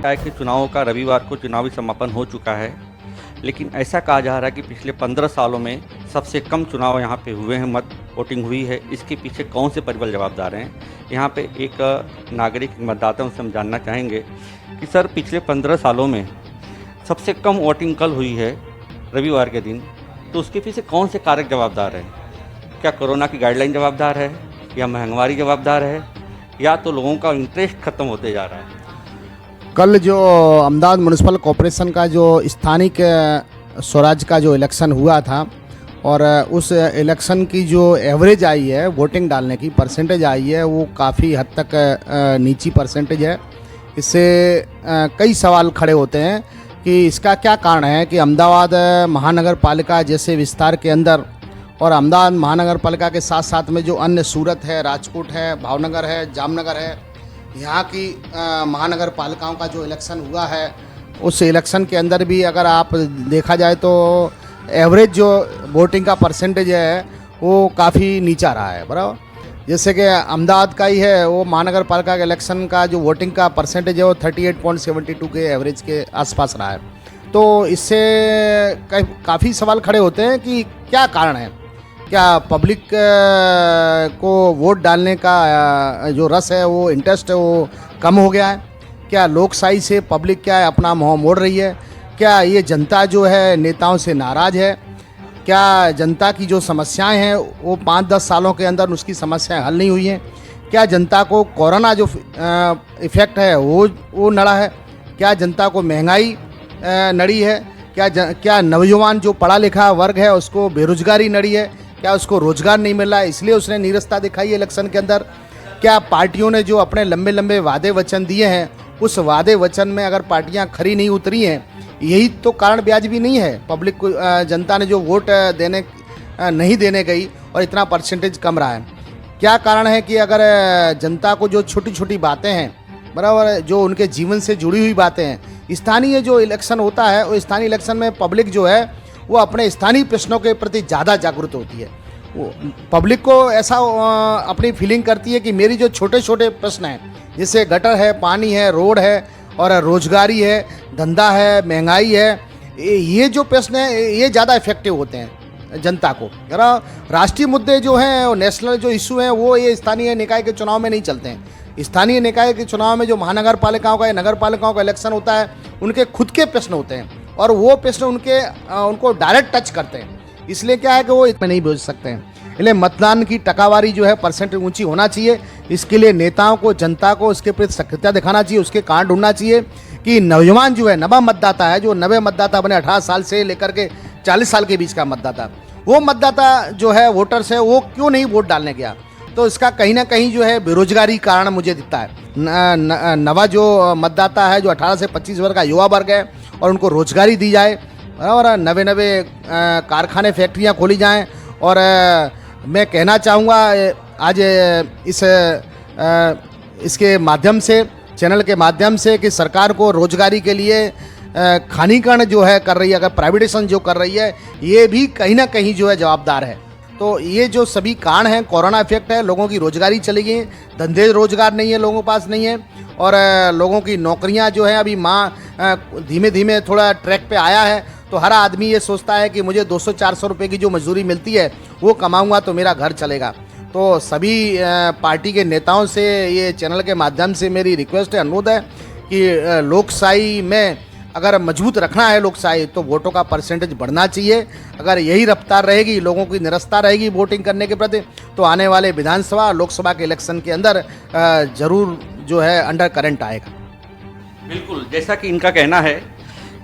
क्या है कि चुनावों का रविवार को चुनावी समापन हो चुका है, लेकिन ऐसा कहा जा रहा है कि पिछले 15 सालों में सबसे कम चुनाव यहाँ पे हुए हैं, वोटिंग हुई है। इसके पीछे कौन से परिबल जवाबदार हैं? यहाँ पे एक नागरिक मतदाता उनसे हम जानना चाहेंगे कि सर पिछले 15 सालों में सबसे कम वोटिंग कल हुई है रविवार के दिन, तो उसके पीछे कौन से कारक जवाबदार हैं? क्या कोरोना की गाइडलाइन जवाबदार है, या महंगाई जवाबदार है, या तो लोगों का इंटरेस्ट खत्म होते जा रहा है? कल जो अहमदाबाद म्यूनसिपल कॉरपोरेशन का जो स्थानिक स्वराज का जो इलेक्शन हुआ था, और उस इलेक्शन की जो एवरेज आई है वोटिंग डालने की परसेंटेज आई है, वो काफ़ी हद तक नीची परसेंटेज है। इससे कई सवाल खड़े होते हैं कि इसका क्या कारण है कि अहमदाबाद महानगर पालिका जैसे विस्तार के अंदर, और अहमदाबाद महानगर पालिका के साथ साथ में जो अन्य सूरत है, राजकोट है, भावनगर है, जामनगर है, यहाँ की महानगर पालिकाओं का जो इलेक्शन हुआ है, उस इलेक्शन के अंदर भी अगर आप देखा जाए तो एवरेज जो वोटिंग का परसेंटेज है वो काफ़ी नीचा रहा है, बराबर। जैसे कि अहमदाबाद का ही है, वो महानगर पालिका के इलेक्शन का जो वोटिंग का परसेंटेज है वो 38.72 के एवरेज के आसपास रहा है। तो इससे काफ़ी सवाल खड़े होते हैं कि क्या कारण है। क्या पब्लिक को वोट डालने का जो रस है, वो इंटरेस्ट है, वो कम हो गया है? क्या लोकशाही से पब्लिक क्या है अपना मुँह मोड़ रही है? क्या ये जनता जो है नेताओं से नाराज़ है? क्या जनता की जो समस्याएं हैं वो 5-10 सालों के अंदर उसकी समस्याएं हल नहीं हुई हैं? क्या जनता को कोरोना जो इफ़ेक्ट है वो नड़ा है? क्या जनता को महंगाई नड़ी है? क्या नौजवान जो पढ़ा लिखा वर्ग है उसको बेरोजगारी नड़ी है? क्या उसको रोजगार नहीं मिल रहा है इसलिए उसने नीरसता दिखाई है इलेक्शन के अंदर? क्या पार्टियों ने जो अपने लंबे लंबे वादे वचन दिए हैं, उस वादे वचन में अगर पार्टियां खरी नहीं उतरी हैं, यही तो कारण ब्याज भी नहीं है? पब्लिक को जनता ने जो वोट नहीं देने गई और इतना परसेंटेज कम रहा है। क्या कारण है कि अगर जनता को जो छोटी छोटी बातें हैं, बराबर, जो उनके जीवन से जुड़ी हुई बातें हैं, स्थानीय जो इलेक्शन होता है वो स्थानीय इलेक्शन में पब्लिक जो है वो अपने स्थानीय प्रश्नों के प्रति ज़्यादा जागरूक होती है। वो पब्लिक को ऐसा अपनी फीलिंग करती है कि मेरी जो छोटे छोटे प्रश्न हैं, जैसे गटर है, पानी है, रोड है, और रोजगारी है, धंधा है, महंगाई है, ये जो प्रश्न है ये ज़्यादा इफेक्टिव होते हैं जनता को। जरा राष्ट्रीय मुद्दे जो हैं और नेशनल जो इशू हैं वो ये स्थानीय निकाय के चुनाव में नहीं चलते हैं। स्थानीय निकाय के चुनाव में जो महानगर पालिकाओं का या नगर पालिकाओं का इलेक्शन होता है, उनके खुद के प्रश्न होते हैं और वो प्रश्न उनको डायरेक्ट टच करते हैं। इसलिए क्या है कि वो इसमें नहीं बोझ सकते हैं। इसलिए मतदान की टकावारी जो है परसेंटेज ऊंची होना चाहिए। इसके लिए नेताओं को, जनता को उसके प्रति सक्रियता दिखाना चाहिए, उसके कारण ढूंढना चाहिए कि नौजवान जो है, नवा मतदाता है, जो नवे मतदाता बने 18 साल से लेकर के 40 साल के बीच का मतदाता, वो मतदाता जो है, वोटर्स है, वो क्यों नहीं वोट डालने गया? तो इसका कहीं ना कहीं जो है बेरोजगारी कारण मुझे दिखता है। नवा जो मतदाता है, जो 18 से 25 वर्ष का युवा वर्ग है, और उनको रोजगारी दी जाए, और नवे नवे कारखाने, फैक्ट्रियाँ खोली जाएँ। और मैं कहना चाहूँगा आज इसके माध्यम से, चैनल के माध्यम से, कि सरकार को रोजगारी के लिए खानीकरण जो है कर रही है, अगर प्राइवेटाइजेशन जो कर रही है, ये भी कहीं ना कहीं जो है जवाबदार है। तो ये जो सभी कारण हैं, कोरोना इफेक्ट है, लोगों की रोजगारी चली गई, धंधे रोजगार नहीं है, लोगों के पास नहीं है, और लोगों की नौकरियां जो हैं अभी धीमे धीमे थोड़ा ट्रैक पे आया है। तो हर आदमी ये सोचता है कि मुझे 200-400 रुपये की जो मजदूरी मिलती है वो कमाऊंगा तो मेरा घर चलेगा। तो सभी पार्टी के नेताओं से ये चैनल के माध्यम से मेरी रिक्वेस्ट है, अनुरोध है कि लोकशाही में अगर मजबूत रखना है लोकशाही, तो वोटों का परसेंटेज बढ़ना चाहिए। अगर यही रफ्तार रहेगी, लोगों की निरस्ता रहेगी वोटिंग करने के प्रति, तो आने वाले विधानसभा, लोकसभा के इलेक्शन के अंदर ज़रूर जो है अंडर करंट आएगा। बिल्कुल, जैसा कि इनका कहना है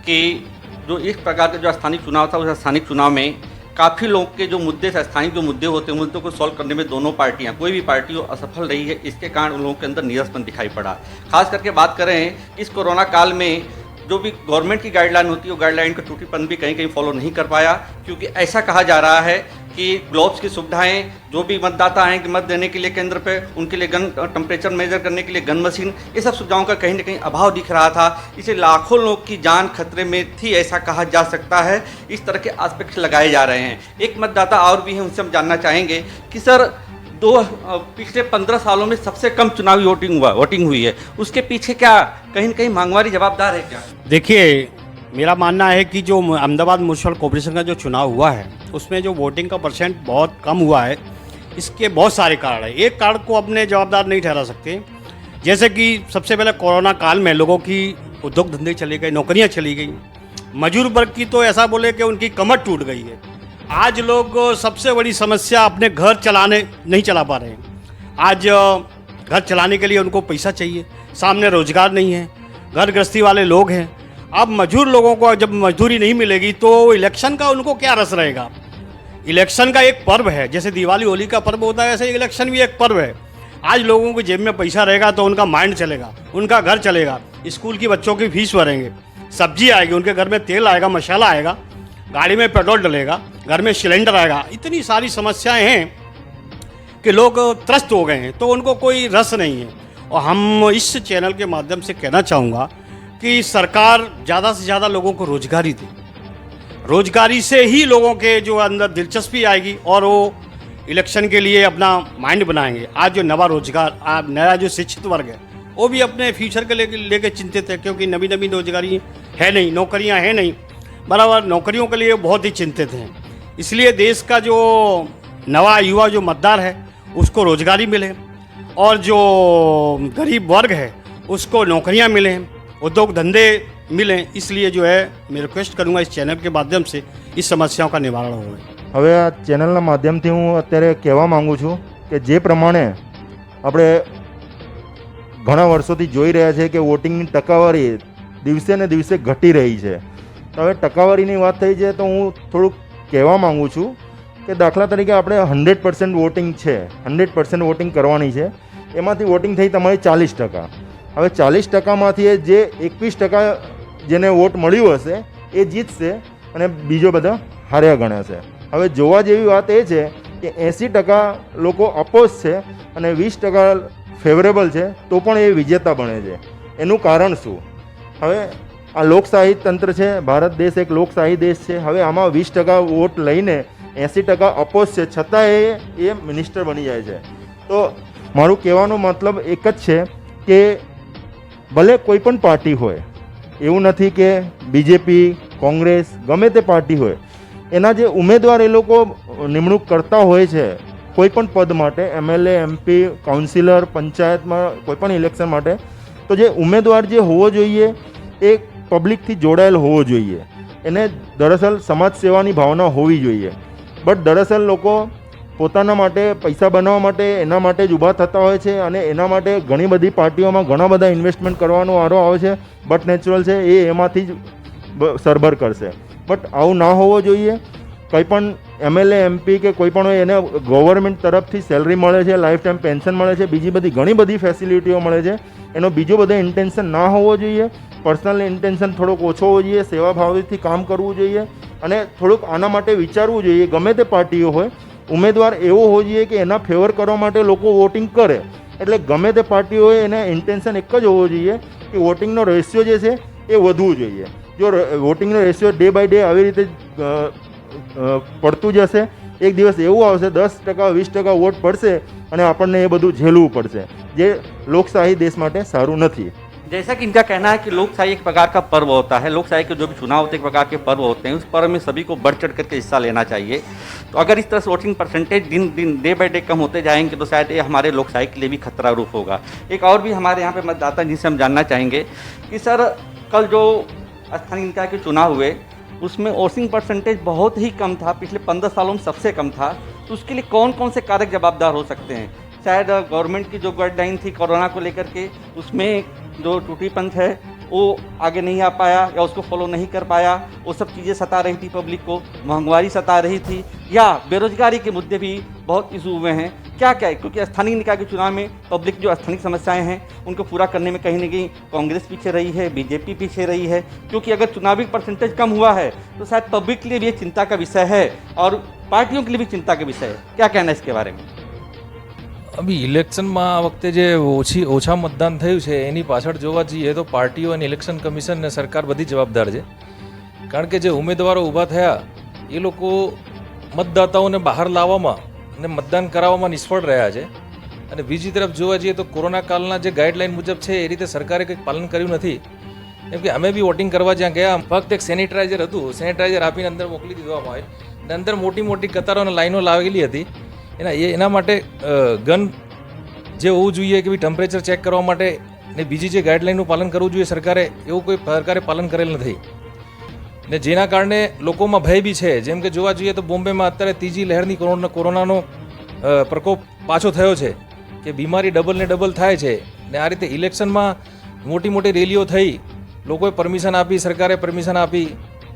कि जो इस प्रकार का जो स्थानीय चुनाव था, उस स्थानीय चुनाव में काफ़ी लोग के जो मुद्दे, स्थानीय जो मुद्दे होते हैं, मुद्दों को सॉल्व करने में दोनों पार्टियां, कोई भी पार्टी हो, असफल रही है। इसके कारण उन लोगों के अंदर नीरसपन दिखाई पड़ा। खास करके बात करें इस कोरोना काल में, जो भी गवर्नमेंट की गाइडलाइन होती है, वो गाइडलाइन का टूटीपन भी कहीं कहीं फॉलो नहीं कर पाया, क्योंकि ऐसा कहा जा रहा है कि ग्लोव्स की सुविधाएं, जो भी मतदाता हैं कि मत देने के लिए केंद्र पे, उनके लिए गन टेम्परेचर मेजर करने के लिए गन मशीन, ये सब सुविधाओं का कहीं ना कहीं अभाव दिख रहा था। इसे लाखों लोग की जान खतरे में थी, ऐसा कहा जा सकता है। इस तरह के एस्पेक्ट्स लगाए जा रहे हैं। एक मतदाता और भी हैं, उनसे हम जानना चाहेंगे कि सर, पिछले 15 सालों में सबसे कम चुनावी वोटिंग हुई है, उसके पीछे क्या कहीं न कहीं मांगवारी जवाबदार है क्या? देखिए, मेरा मानना है कि जो अहमदाबाद म्यूनसिपल कॉर्पोरेशन का जो चुनाव हुआ है उसमें जो वोटिंग का परसेंट बहुत कम हुआ है, इसके बहुत सारे कारण हैं। एक कारण को अपने जवाबदार नहीं ठहरा सकते, जैसे कि सबसे पहले कोरोना काल में लोगों की उद्योग धंधे चले गए, नौकरियां चली गई। मजदूर वर्ग की तो ऐसा बोले कि उनकी कमर टूट गई है। आज लोग सबसे बड़ी समस्या अपने घर चलाने नहीं चला पा रहे हैं। आज घर चलाने के लिए उनको पैसा चाहिए, सामने रोजगार नहीं है, घर गृहस्थी वाले लोग हैं। अब मजदूर लोगों को जब मजदूरी नहीं मिलेगी तो इलेक्शन का उनको क्या रस रहेगा। इलेक्शन का एक पर्व है, जैसे दिवाली होली का पर्व होता है, ऐसे इलेक्शन भी एक पर्व है। आज लोगों की जेब में पैसा रहेगा तो उनका माइंड चलेगा, उनका घर चलेगा, स्कूल की बच्चों की फीस भरेंगे, सब्जी आएगी, उनके घर में तेल आएगा, मसाला आएगा, गाड़ी में पेट्रोल डलेगा, घर में सिलेंडर आएगा। इतनी सारी समस्याएं हैं कि लोग त्रस्त हो गए हैं, तो उनको कोई रस नहीं है। और हम इस चैनल के माध्यम से कहना चाहूँगा कि सरकार ज़्यादा से ज़्यादा लोगों को रोजगारी दे। रोजगारी से ही लोगों के जो अंदर दिलचस्पी आएगी और वो इलेक्शन के लिए अपना माइंड बनाएंगे। आज जो नया जो शिक्षित वर्ग है वो भी अपने फ्यूचर के लेके चिंतित है, क्योंकि नवी रोजगारी है नहीं, नौकरियां हैं नहीं, बराबर नौकरियों के लिए बहुत ही चिंतित हैं। इसलिए देश का जो नवा युवा जो मतदार है उसको रोजगारी मिले और जो गरीब वर्ग है उसको नौकरियां मिलें, उद्योग धंधे मिलें। इसलिए जो है मैं रिक्वेस्ट करूंगा इस चैनल के माध्यम से इस समस्याओं का निवारण हो। હવે આ ચેનલના માધ્યમથી હું અત્યારે કહેવા માગું છું કે જે પ્રમાણે આપણે ઘણા વર્ષોથી જોઈ રહ્યા છે કે વોટિંગની ટકાવારી દિવસે ને દિવસે ઘટી રહી છે, તો હવે ટકાવારીની વાત થઈ છે તો હું થોડુંક કહેવા માગું છું કે દાખલા તરીકે આપણે 100% વોટિંગ છે, 100% વોટિંગ કરવાની છે, એમાંથી વોટિંગ થઈ તમારી 40%। હવે 40%માંથી જે 21% જેને વોટ મળ્યું હશે એ જીતશે અને બીજો બધા હાર્યા ગણાશે। હવે જોવા જેવી વાત એ છે કે 80% લોકો અપોઝ છે અને 20% ફેવરેબલ છે, તો પણ એ વિજેતા બને છે। એનું કારણ શું? હવે આ લોકશાહી તંત્ર છે, ભારત દેશ એક લોકશાહી દેશ છે। હવે આમાં 20% વોટ લઈને 80% અપોઝ છે, છતાં એ મિનિસ્ટર બની જાય છે। તો મારું કહેવાનો મતલબ એક જ છે કે ભલે કોઈ પણ પાર્ટી હોય, એવું નથી કે બીજેપી, કોંગ્રેસ, ગમે તે પાર્ટી હોય, એના જે ઉમેદવાર એ લોકો નિમણૂક કરતા હોય છે કોઈ પણ પદ માટે, એમએલએ, એમપી, કાઉન્સિલર, પંચાયતમાં કોઈ પણ ઇલેક્શન માટે, તો જે ઉમેદવાર જે હોવો જોઈએ એ પબ્લિકથી જોડાયેલ હોવો જોઈએ, એને દરઅસલ સમાજ સેવાની ભાવના હોવી જોઈએ। બટ દરઅસલ લોકો પોતાના માટે પૈસા બનાવવા માટે એના માટે જ ઊભા થતા હોય છે અને એના માટે ઘણી બધી પાર્ટીઓમાં ઘણા બધા ઇન્વેસ્ટમેન્ટ કરવાનો વારો આવે છે। બટ નેચરલ છે એ એમાંથી જ સરભર કરશે। બટ આવું ના હોવો જોઈએ। કંઈ પણ એમએલએ, એમપી કે કોઈ પણ હોય એને ગવર્મેન્ટ તરફથી સેલરી મળે છે, લાઈફ ટાઈમ પેન્શન મળે છે, બીજી બધી ઘણી બધી ફેસિલિટીઓ મળે છે। એનો બીજો બધો ઇન્ટેન્શન ના હોવો જોઈએ। પર્સનલ ઇન્ટેન્શન થોડોક ઓછો હોવો જોઈએ, સેવાભાવથી કામ કરવું જોઈએ અને થોડુંક આના માટે વિચારવું જોઈએ। ગમે તે પાર્ટીઓ હોય, ઉમેદવાર એવો હોવો જોઈએ કે એના ફેવર કરવા માટે લોકો વોટિંગ કરે। એટલે ગમે તે પાર્ટી હોય એના ઇન્ટેન્શન એક જ હોવો જોઈએ કે વોટિંગનો રેશિયો જે છે એ વધવું જોઈએ। જો વોટિંગનો રેશિયો ડે બાય ડે આવી રીતે પડતું જશે, એક દિવસ એવું આવશે 10% 20% વોટ પડશે અને આપણને એ બધું ઝેલવું પડશે, જે લોકશાही देश માટે સારું નથી। जैसा कि इनका कहना है कि लोकशाही एक प्रकार का पर्व होता है, लोकशाही के जो भी चुनाव होते हैं एक प्रकार के पर्व होते हैं, उस पर्व में सभी को बढ़ चढ़ करके हिस्सा लेना चाहिए। तो अगर इस तरह से वोटिंग परसेंटेज दिन दिन डे बाय डे कम होते जाएंगे तो शायद ये हमारे लोकशाही के लिए भी खतरा रूप होगा। एक और भी हमारे यहाँ पे मतदाता जिनसे हम जानना चाहेंगे कि सर कल जो स्थानीय निकाय के चुनाव हुए उसमें वोटिंग परसेंटेज बहुत ही कम था, पिछले 15 सालों में सबसे कम था। तो उसके लिए कौन कौन से कारक जवाबदार हो सकते हैं? शायद गवर्नमेंट की जो गाइडलाइन थी कोरोना को लेकर के, उसमें जो टूटी पंथ है वो आगे नहीं आ पाया या उसको फॉलो नहीं कर पाया, वो सब चीज़ें सता रही थी पब्लिक को, महंगाई सता रही थी, या बेरोजगारी के मुद्दे भी बहुत इशू हुए हैं। क्या क्या है, क्योंकि स्थानीय निकाय के चुनाव में पब्लिक जो स्थानीय समस्याएं हैं उनको पूरा करने में कहीं ना कहीं कांग्रेस पीछे रही है, बीजेपी पीछे रही है, क्योंकि अगर चुनावी परसेंटेज कम हुआ है तो शायद पब्लिक के लिए भी चिंता का विषय है और पार्टियों के लिए भी चिंता का विषय है। क्या कहना है इसके बारे में? अभी इलेक्शનમાં આ વખતે જે ઓછા મતદાન થયું છે એની પાછળ જોવા જઈએ તો પાર્ટીઓ અને ઇલેક્શન કમિશન ને સરકાર બધી જવાબદાર છે। કારણ કે જે ઉમેદવારો ઊભા થયા એ લોકો મતદાતાઓને બહાર લાવવામાં ને મતદાન કરાવવામાં નિષ્ફળ રહ્યા છે અને બીજી તરફ જોવા જઈએ તો કોરોના કાળના જે ગાઈડલાઈન મુજબ છે એ રીતે સરકારે કંઈક પાલન કર્યું નથી. કેમ કે અમે બી વોટિંગ કરવા જ્યાં ગયા ફક્ત એક સેનિટાઈઝર હતું, સેનિટાઈઝર આપીને અંદર મોકલી દીધવામાં આવે અને અંદર મોટી મોટી કતારો અને લાઈનો લાવેલી હતી. એના માટે ગન જે હોવું જોઈએ કે ભાઈ ટેમ્પરેચર ચેક કરવા માટે ને બીજી જે ગાઈડલાઈનનું પાલન કરવું જોઈએ સરકારે, એવું કોઈ સરકારે પાલન કરેલ નથી ને જેના કારણે લોકોમાં ભય બી છે. જેમ કે જોવા જોઈએ તો બોમ્બેમાં અત્યારે ત્રીજી લહેરની કોરોનાનો પ્રકોપ પાછો થયો છે કે બીમારી ડબલ ને ડબલ થાય છે ને આ રીતે ઇલેક્શનમાં મોટી મોટી રેલીઓ થઈ, લોકોએ પરમિશન આપી, સરકારે પરમિશન આપી,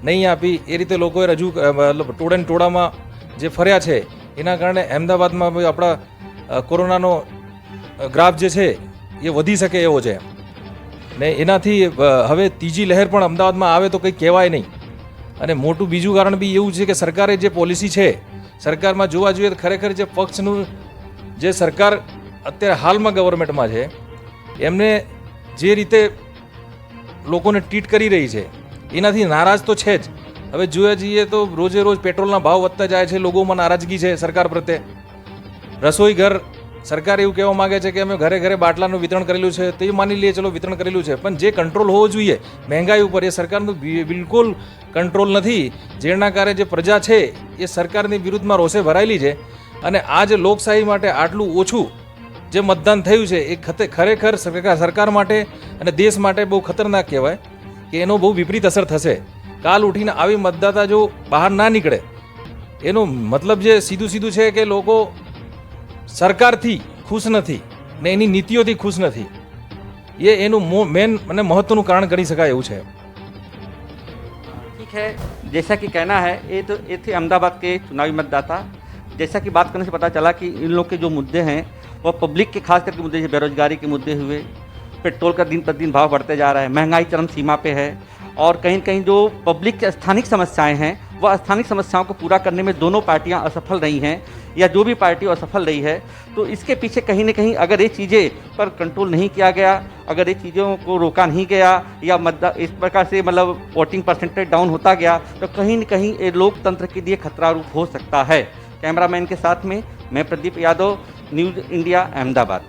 નહીં આપી, એ રીતે લોકોએ રજૂ ટોળે ટોળામાં જે ફર્યા છે એના કારણે અમદાવાદમાં આપણા કોરોનાનો ગ્રાફ જે છે એ વધી શકે એવો છે ને એનાથી હવે ત્રીજી લહેર પણ અમદાવાદમાં આવે તો કંઈ કહેવાય નહીં. અને મોટું બીજું કારણ બી એવું છે કે સરકારે જે પોલિસી છે, સરકારમાં જોવા જોઈએ તો ખરેખર જે પક્ષનું જે સરકાર અત્યારે હાલમાં ગવર્મેન્ટમાં છે એમને જે રીતે લોકોને ટ્રીટ કરી રહી છે એનાથી નારાજ તો છે જ. હવે જોવા જઈએ તો રોજે રોજ પેટ્રોલના ભાવ વધતા જાય છે, લોકોમાં નારાજગી છે સરકાર પ્રત્યે. રસોઈ ઘર સરકાર એવું કહેવા માગે છે કે અમે ઘરે ઘરે બાટલાનું વિતરણ કરેલું છે, તો એ માની લઈએ ચલો વિતરણ કરેલું છે, પણ જે કંટ્રોલ હોવો જોઈએ મહેંગાઈ ઉપર એ સરકારનું બિલકુલ કંટ્રોલ નથી. જેના કારણે જે પ્રજા છે એ સરકારની વિરુદ્ધમાં રોષે ભરાયેલી છે અને આ જે લોકશાહી માટે આટલું ઓછું જે મતદાન થયું છે એ ખરેખર સરકાર માટે અને દેશ માટે બહુ ખતરનાક કહેવાય કે એનો બહુ વિપરીત અસર થશે. કાલ ઉઠીને આવી મતદાતા જો બહાર ના નીકળે એનો મતલબ જે સીધું છે કે લોકો સરકારથી ખુશ નથી ને એની નીતિઓથી ખુશ નથી. એ એનું મેન અને મહત્વનું કારણ ગણી શકાય એવું છે. ठीक है, जैसा कि कहना है ये थे अहमदाबाद के चुनावी मतदाता. जैसा कि बात करने से पता चला कि इन लोग के जो मुद्दे हैं वो पब्लिक के खास करके मुद्दे, बेरोजगारी के मुद्दे हुए, पेट्रोल का दिन प्रतिदिन भाव बढ़ते जा रहा है, महंगाई चरम सीमा पे है और कहीं न कहीं जो पब्लिक की स्थानिक समस्याएं हैं वह स्थानिक समस्याओं को पूरा करने में दोनों पार्टियां असफल रही हैं या जो भी पार्टी असफल रही है. तो इसके पीछे कहीं न कहीं अगर ये चीज़ें पर कंट्रोल नहीं किया गया, अगर ये चीज़ों को रोका नहीं गया या इस प्रकार से मतलब वोटिंग परसेंटेज डाउन होता गया तो कहीं न कहीं ये लोकतंत्र के लिए खतरा रूप हो सकता है. कैमरामैन के साथ में मैं प्रदीप यादव, न्यूज़ इंडिया, अहमदाबाद.